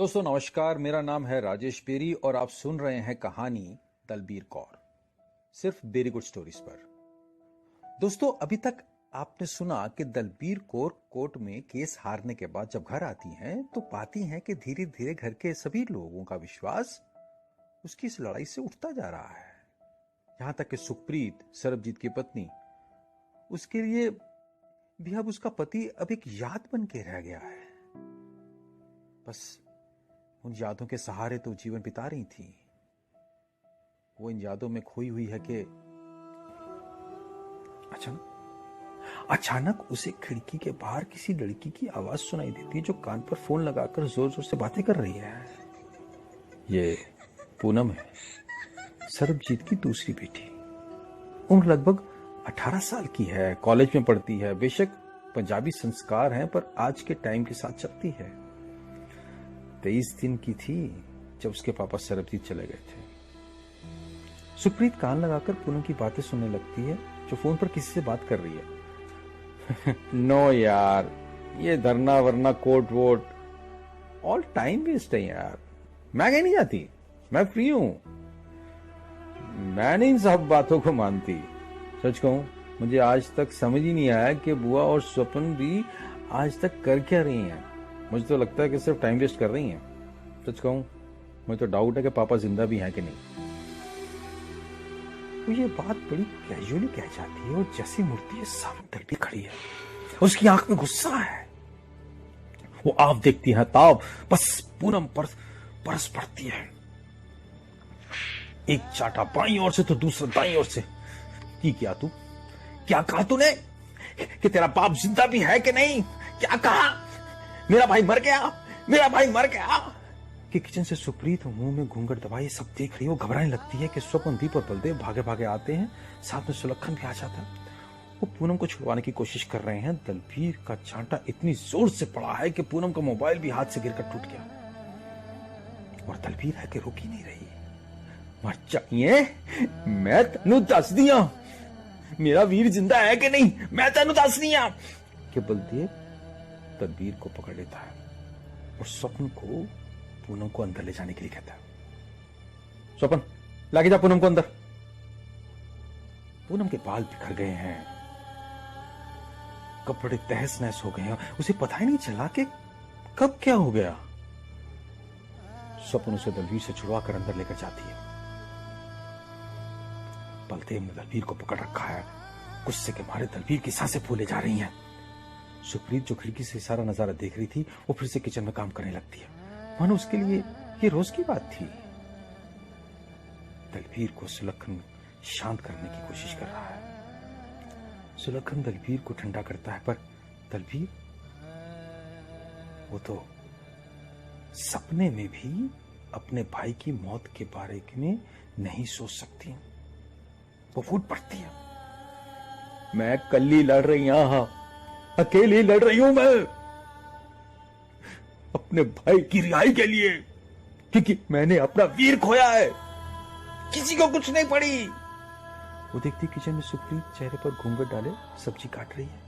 दोस्तों नमस्कार, मेरा नाम है राजेश बेरी और आप सुन रहे हैं कहानी दलबीर कौर, सिर्फ वेरी गुड स्टोरीज पर। दोस्तों, अभी तक आपने सुना कि दलबीर कौर कोर्ट में केस हारने के बाद जब घर आती हैं तो पाती हैं कि धीरे धीरे घर के सभी लोगों का विश्वास उसकी इस लड़ाई से उठता जा रहा है। यहां तक कि सुप्रीत, सरबजीत की पत्नी, उसके लिए भी अब उसका पति अब एक याद बन के रह गया है। बस उन यादों के सहारे तो जीवन बिता रही थी। वो इन यादों में खोई हुई है कि अचानक उसे खिड़की के बाहर किसी लड़की की आवाज सुनाई देती है जो कान पर फोन लगाकर जोर जोर से बातें कर रही है। ये पूनम है, सरबजीत की दूसरी बेटी। उम्र लगभग 18 साल की है, कॉलेज में पढ़ती है। बेशक पंजाबी संस्कार हैं पर आज के टाइम के साथ चलती है। 23 दिन की थी जब उसके पापा सरबजीत चले गए थे। सुप्रीत कान लगाकर पूनम की बातें सुनने लगती है जो फोन पर किसी से बात कर रही है। नो यार, ये धरना वरना court vote all time waste है यार। मैं कहीं नहीं जाती, मैं फ्री हूं। मैं नहीं इन सब बातों को मानती। सच कहूं, मुझे आज तक समझ ही नहीं आया कि बुआ और स्वपन भी आज तक कर क्या रही हैं। मुझे तो लगता है कि सिर्फ टाइम वेस्ट कर रही हैं। सच कहूं, मुझे तो डाउट है कि पापा जिंदा भी हैं कि नहीं। वो ये बात बड़ी कैजुअली कह जाती है और जैसी मूर्ति है सामने दलबीर खड़ी है। उसकी आंख में गुस्सा है। वो आप देखती है ताब बस पूनम पर बरस पड़ती है। एक चाटा बाईं ओर से तो दूसरा दाईं ओर से। क्या तू क्या कहा तूने कि तेरा बाप जिंदा भी है कि नहीं? क्या कहा? मेरा भाई मर गया, मेरा भाई मर गया। कि किचन से सुप्रीत मुंह में घूंघट दबाए सब देख रही है। वो घबराने लगती है कि स्वपनदीप और बलदेव भागे भागे आते हैं। साथ में सुलक्षण भी आ जाता है। वो पूनम को छुड़वाने की कोशिश कर रहे हैं। दलबीर का चांटा इतनी जोर से पड़ा है कि पूनम का मोबाइल भी हाथ से गिरकर टूट गया। और दलबीर है कि रुक ही नहीं रही। मर जाइए, मैं तेनू दस दिया मेरा वीर जिंदा है कि नहीं, मैं तेनू दस दिया। कि बलदेव दलबीर को पकड़ लेता है और स्वप्न को पूनम को अंदर ले जाने के लिए कहता है। स्वपन, लाके जा पूनम को अंदर। पूनम के बाल बिखर गए हैं, कपड़े तहस नहस हो गए हैं। उसे पता ही नहीं चला कि कब क्या हो गया। स्वप्न उसे दलबीर से छुड़वा कर अंदर लेकर जाती है। बलदेव ने दलबीर को पकड़ रखा है। गुस्से के मारे दलबीर की सांसें फूले जा रही हैं। सुप्रीत जो खिड़की से सारा नजारा देख रही थी वो फिर से किचन में काम करने लगती है, मानो उसके लिए ये रोज की बात थी। दलबीर को सुलक्षण शांत करने की कोशिश कर रहा है। सुलक्षण दलबीर को ठंडा करता है पर दलबीर वो तो सपने में भी अपने भाई की मौत के बारे में नहीं सोच सकती। वो फूट पड़ती है। मैं कल्ली लड़ रही हूं, अकेली लड़ रही हूं मैं अपने भाई की रिहाई के लिए, क्योंकि मैंने अपना वीर खोया है। किसी को कुछ नहीं पड़ी। वो देखती किचन में सुप्रीत चेहरे पर घूंघट डाले सब्जी काट रही है।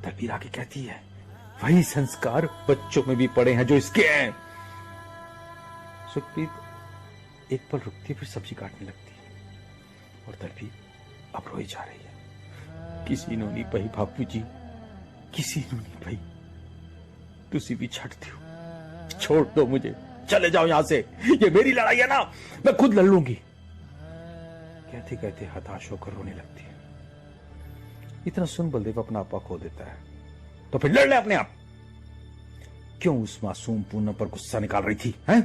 दलबीर आके कहती है, वही संस्कार बच्चों में भी पड़े हैं जो इसके हैं। सुप्रीत एक पल रुकती फिर सब्जी काटने लगती है और दलबीर अब रोई जा रही है। किसी ने नहीं पही बापू जी, किसी ने नहीं पही। तुसी भी छटती हो, छोड़ दो मुझे, चले जाओ यहां से। ये मेरी लड़ाई है ना, मैं खुद लड़ लूंगी। कहते कहते हताश होकर रोने लगती है। इतना सुन बलदेव अपना आपा खो देता है। तो फिर लड़ ले अपने आप। क्यों उस मासूम पूनम पर गुस्सा निकाल रही थी? हैं?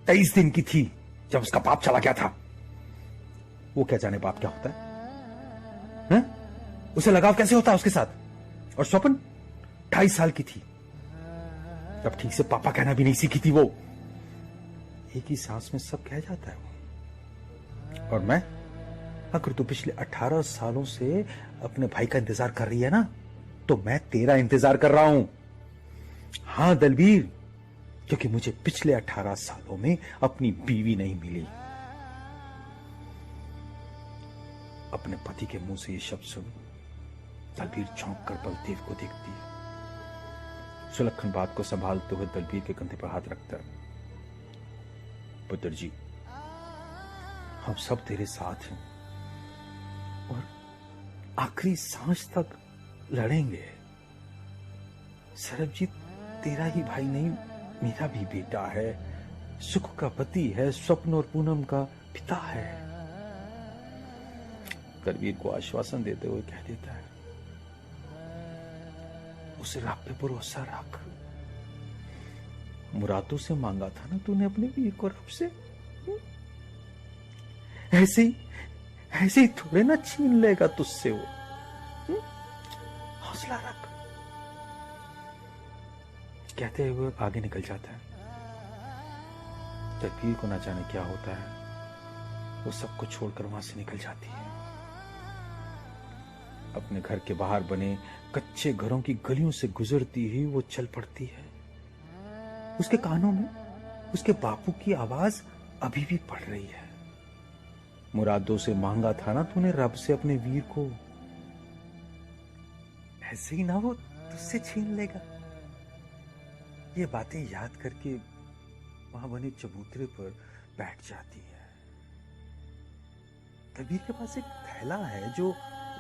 23 दिन की थी जब उसका बाप चला गया था। वो क्या जाने बाप क्या होता है? उसे लगाव कैसे होता है उसके साथ? और स्वपन 28 साल की थी तब ठीक से पापा कहना भी नहीं सीखी थी। वो एक ही सांस में सब कह जाता है वो। और मैं, अगर तू पिछले 18 सालों से अपने भाई का इंतजार कर रही है ना, तो मैं तेरा इंतजार कर रहा हूं। हां दलबीर, क्योंकि मुझे पिछले 18 सालों में अपनी बीवी नहीं मिली। अपने पति के मुंह से ये शब्द सुन दलबीर चौंक कर बलदेव को देखती है। सुलक्षण बात को संभालते हुए दलबीर के कंधे पर हाथ रखता है। पुत्र जी, हम सब तेरे साथ हैं और आखिरी सांस तक लड़ेंगे। सरबजीत तेरा ही भाई नहीं, मेरा भी बेटा है, सुख का पति है, स्वप्न और पूनम का पिता है। दलबीर को आश्वासन देते हुए कह देता है, उस रब पे भरोसा रख। मुरादों से मांगा था ना तूने अपने वीर को रब से, ऐसे ही थोड़े ना छीन लेगा तुझसे वो। हौसला रख। कहते हुए आगे निकल जाता है। दलबीर को ना जाने क्या होता है, वो सबको छोड़कर वहां से निकल जाती है। अपने घर के बाहर बने कच्चे घरों की गलियों से गुजरती ही वो चल पड़ती है। उसके कानों में उसके बापू की आवाज अभी भी पड़ रही है, मुरादों से मांगा था ना तूने रब से अपने वीर को, ऐसे ही ना वो तुझसे छीन लेगा। ये बातें याद करके वहां बने चबूतरे पर बैठ जाती है। दलबीर के पास एक थैला है जो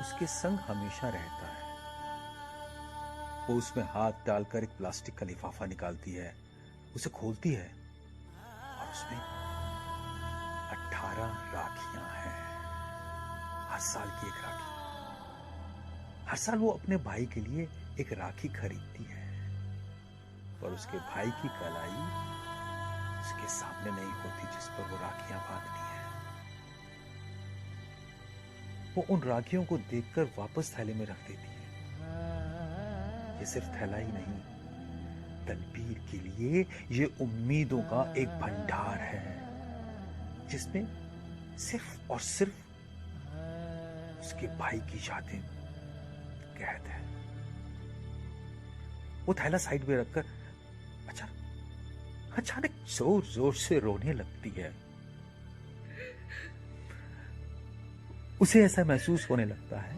उसके संग हमेशा रहता है। वो उसमें हाथ डालकर एक प्लास्टिक का लिफाफा निकालती है, उसे खोलती है और उसमें 18 राखियां हैं। हर साल की एक राखी। हर साल वो अपने भाई के लिए एक राखी खरीदती है, पर उसके भाई की कलाई उसके सामने नहीं होती जिस पर वो राखियां बांधनी है। वो उन राखियों को देखकर वापस थैले में रख देती है। ये सिर्फ थैला ही नहीं, दलबीर के लिए ये उम्मीदों का एक भंडार है, जिसमें सिर्फ और सिर्फ उसके भाई की यादें कैद है। वो थैला साइड में रखकर अचानक जोर जोर से रोने लगती है। उसे ऐसा महसूस होने लगता है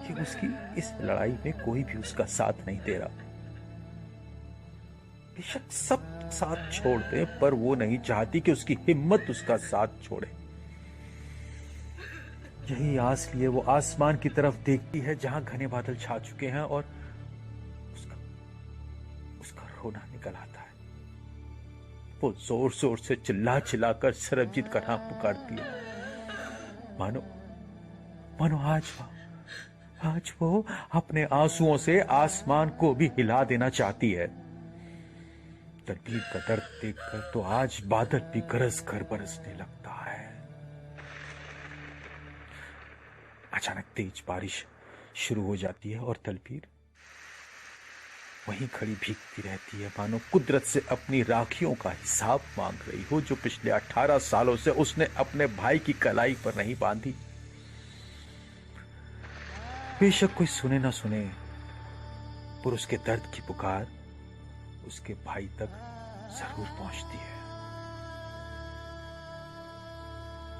कि उसकी इस लड़ाई में कोई भी उसका साथ नहीं दे रहा। बेशक सब साथ छोड़ दे, पर वो नहीं चाहती कि उसकी हिम्मत उसका साथ छोड़े। यही आस लिए वो आसमान की तरफ देखती है जहां घने बादल छा चुके हैं और उसका रोना निकल आता है। वो जोर जोर से चिल्ला चिल्लाकर सरबजीत का नाम पुकारती है, मानो आज वो अपने आंसुओं से आसमान को भी हिला देना चाहती है। दलबीर का दर्द देखकर तो आज बादल भी गरज कर बरसने लगता है। अचानक तेज बारिश शुरू हो जाती है और दलबीर वहीं खड़ी भीगती रहती है, मानो कुदरत से अपनी राखियों का हिसाब मांग रही हो, जो पिछले 18 सालों से उसने अपने भाई की कलाई पर नहीं बांधी। बेशक कोई सुने ना सुने, पर उसके दर्द की पुकार उसके भाई तक जरूर पहुंचती है।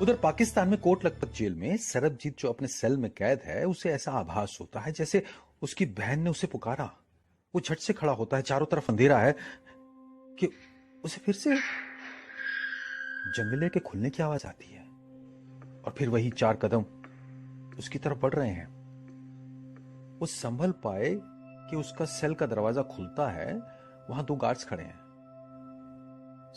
उधर पाकिस्तान में कोट लखपत जेल में सरबजीत जो अपने सेल में कैद है, उसे ऐसा आभास होता है जैसे उसकी बहन ने उसे पुकारा। वो झट से खड़ा होता है, चारों तरफ अंधेरा है कि उसे फिर से जंगले के खुलने की आवाज आती है और फिर वही 4 कदम उसकी तरफ बढ़ रहे हैं। वो संभल पाए कि उसका सेल का दरवाजा खुलता है, वहां 2 गार्ड्स खड़े हैं।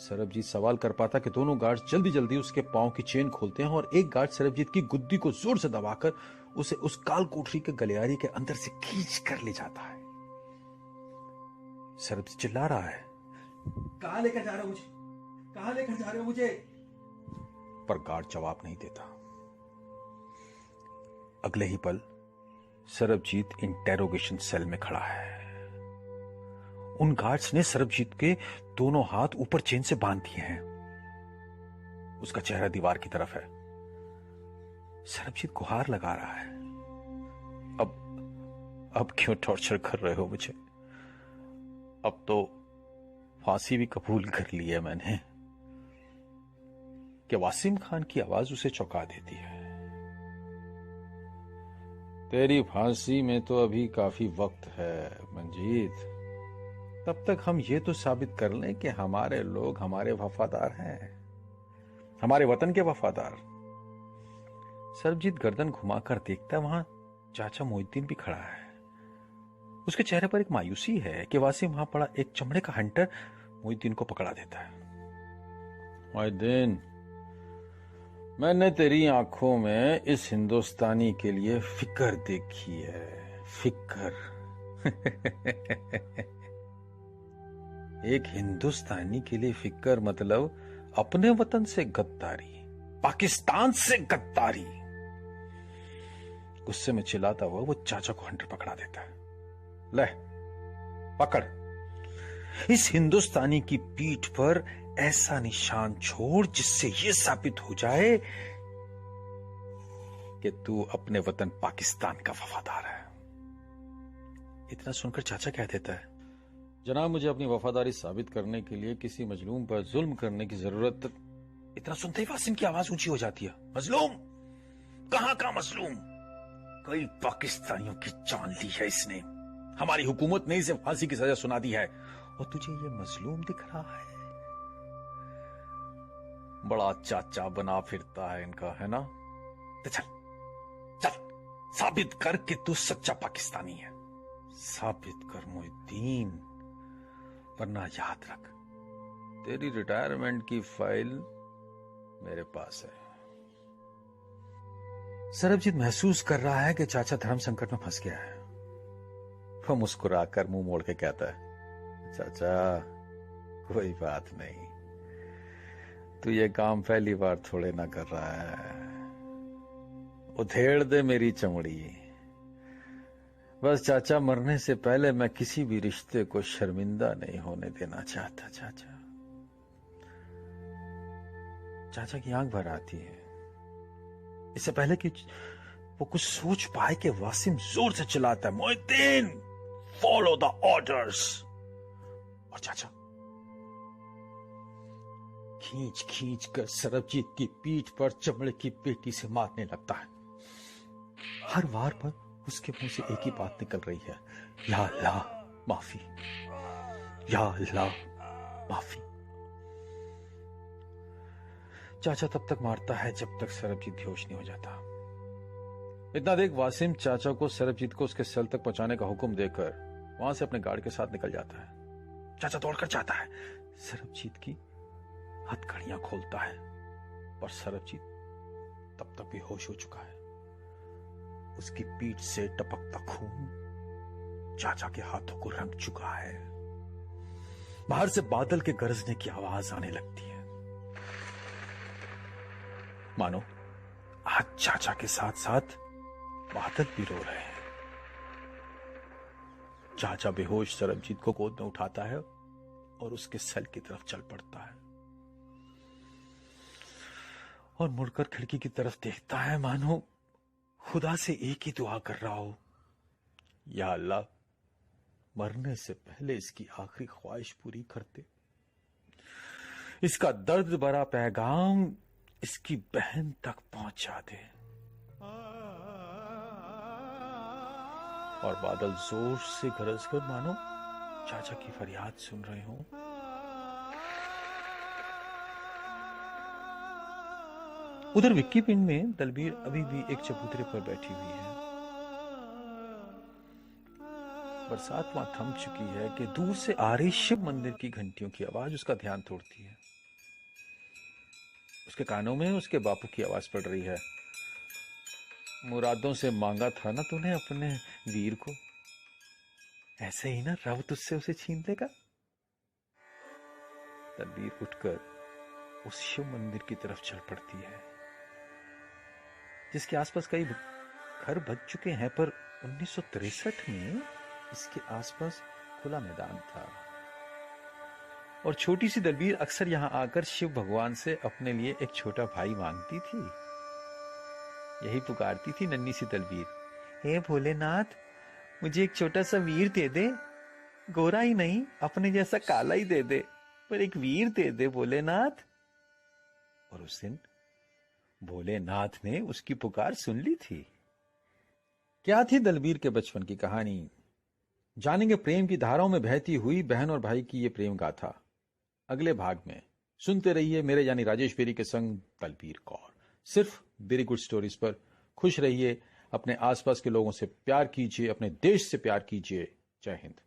सरबजीत सवाल कर पाता कि दोनों गार्ड्स जल्दी जल्दी उसके पांव की चेन खोलते हैं और एक गार्ड सरबजीत की गुद्दी को जोर से दबाकर उसे उस काल कोठरी के गलियारे के अंदर से खींच कर ले जाता है। सरबजीत चिल्ला रहा है, कहां लेकर जा रहे हो मुझे, कहां लेकर जा रहे हो मुझे? पर गार्ड जवाब नहीं देता। अगले ही पल सरबजीत इंटेरोगेशन सेल में खड़ा है। उन गार्ड्स ने सरबजीत के दोनों हाथ ऊपर चेन से बांध दिए हैं। उसका चेहरा दीवार की तरफ है। सरबजीत गुहार लगा रहा है, अब क्यों टॉर्चर कर रहे हो मुझे? अब तो फांसी भी कबूल कर ली है मैंने। कि वासिम खान की आवाज उसे चौंका देती है। तेरी फांसी में तो अभी काफी वक्त है मंजीत, तब तक हम ये तो साबित कर लें कि हमारे लोग हमारे वफादार हैं, हमारे वतन के वफादार। सरबजीत गर्दन घुमाकर देखता है, वहां चाचा मोहिद्दीन भी खड़ा है। उसके चेहरे पर एक मायूसी है कि वासिम वहां पड़ा एक चमड़े का हंटर मोहिद्दीन को पकड़ा देता है। मोहिद्दीन, मैंने तेरी आंखों में इस हिंदुस्तानी के लिए फिक्र देखी है, फिक्र। एक हिंदुस्तानी के लिए फिक्र मतलब अपने वतन से गद्दारी, पाकिस्तान से गद्दारी। गुस्से में चिल्लाता हुआ वो चाचा को हंटर पकड़ा देता है। ले पकड़, इस हिंदुस्तानी की पीठ पर ऐसा निशान छोड़ जिससे यह साबित हो जाए कि तू अपने वतन पाकिस्तान का वफादार है। इतना सुनकर चाचा कह देता है, जनाब, मुझे अपनी वफादारी साबित करने के लिए किसी मजलूम पर जुल्म करने की जरूरत। इतना सुनते ही वासिम की आवाज ऊंची हो जाती है। मजलूम? कहां का मजलूम? कई पाकिस्तानियों की जान ली है इसने। हमारी हुकूमत ने इसे फांसी की सजा सुना दी है और तुझे ये मजलूम दिख रहा है? बड़ा चाचा बना फिरता है इनका, है ना? तो चल चल, साबित कर कि तू सच्चा पाकिस्तानी है। साबित कर मोहिद्दीन, वरना याद रख, तेरी रिटायरमेंट की फाइल मेरे पास है। सरबजीत महसूस कर रहा है कि चाचा धर्म संकट में फंस गया है। वो मुस्कुराकर मुंह मोड़ के कहता है, चाचा कोई बात नहीं, तू ये काम पहली बार थोड़े ना कर रहा है। उधेड़ दे मेरी चमड़ी। बस चाचा, मरने से पहले मैं किसी भी रिश्ते को शर्मिंदा नहीं होने देना चाहता। चाचा। चाचा की आंख भर आती है। इससे पहले कि वो कुछ सोच पाए कि वासिम जोर से चिल्लाता है, मोहिद्दीन, फॉलो द ऑर्डर्स। और चाचा खींच खींच कर सरबजीत की पीठ पर चमड़े की पेटी से मारने लगता है। हर वार पर उसके मुंह से एक ही बात निकल रही है, या अल्लाह माफी, या अल्लाह माफी। चाचा तब तक मारता है जब तक सरबजीत बेहोश नहीं हो जाता। इतना देख वासिम चाचा को सरबजीत को उसके सेल तक पहुंचाने का हुक्म देकर वहां से अपने गार्ड के साथ निकल जाता है। चाचा दौड़कर जाता है, सरबजीत की हथकड़ियां खोलता है, पर सरबजीत तब तक बेहोश हो चुका है। उसकी पीठ से टपकता खून चाचा के हाथों को रंग चुका है। बाहर से बादल के गरजने की आवाज आने लगती है, मानो आज चाचा के साथ साथ बादल भी रो रहे हैं। चाचा बेहोश सरबजीत को गोद में उठाता है और उसके सेल की तरफ चल पड़ता है और मुड़कर खिड़की की तरफ देखता है, मानो खुदा से एक ही दुआ कर रहा हो, या अल्लाह, मरने से पहले इसकी आखिरी ख्वाहिश पूरी कर दे। इसका दर्द भरा पैगाम इसकी बहन तक पहुंचा दे। और बादल जोर से गरज कर मानो चाचा की फरियाद सुन रहे हो। उधर विक्की पिंड में दलबीर अभी भी एक चबूतरे पर बैठी हुई है। बरसात वहां थम चुकी है कि दूर से आ रही शिव मंदिर की घंटियों की आवाज उसका ध्यान तोड़ती है। उसके कानों में उसके बापू की आवाज पड़ रही है, मुरादों से मांगा था ना तूने अपने वीर को, ऐसे ही ना रब तुझसे उसे छीन लेगा। दलबीर उठकर उस शिव मंदिर की तरफ चल पड़ती है, जिसके आसपास कई घर बच चुके हैं, पर 1963 में इसके आसपास खुला मैदान था और छोटी सी दलबीर अक्सर यहां आकर शिव भगवान से अपने लिए एक छोटा भाई मांगती थी। यही पुकारती थी नन्ही सी दलबीर, हे भोलेनाथ, मुझे एक छोटा सा वीर दे दे, गोरा ही नहीं, अपने जैसा काला ही दे दे, पर एक वीर दे दे भोलेनाथ। और उस दिन भोलेनाथ ने उसकी पुकार सुन ली थी। क्या थी दलबीर के बचपन की कहानी, जानेंगे प्रेम की धाराओं में बहती हुई बहन और भाई की ये प्रेम गाथा अगले भाग में। सुनते रहिए मेरे यानी राजेश बेरी के संग तलबीर कौर, सिर्फ वेरी गुड स्टोरीज पर। खुश रहिए, अपने आसपास के लोगों से प्यार कीजिए, अपने देश से प्यार कीजिए। जय हिंद।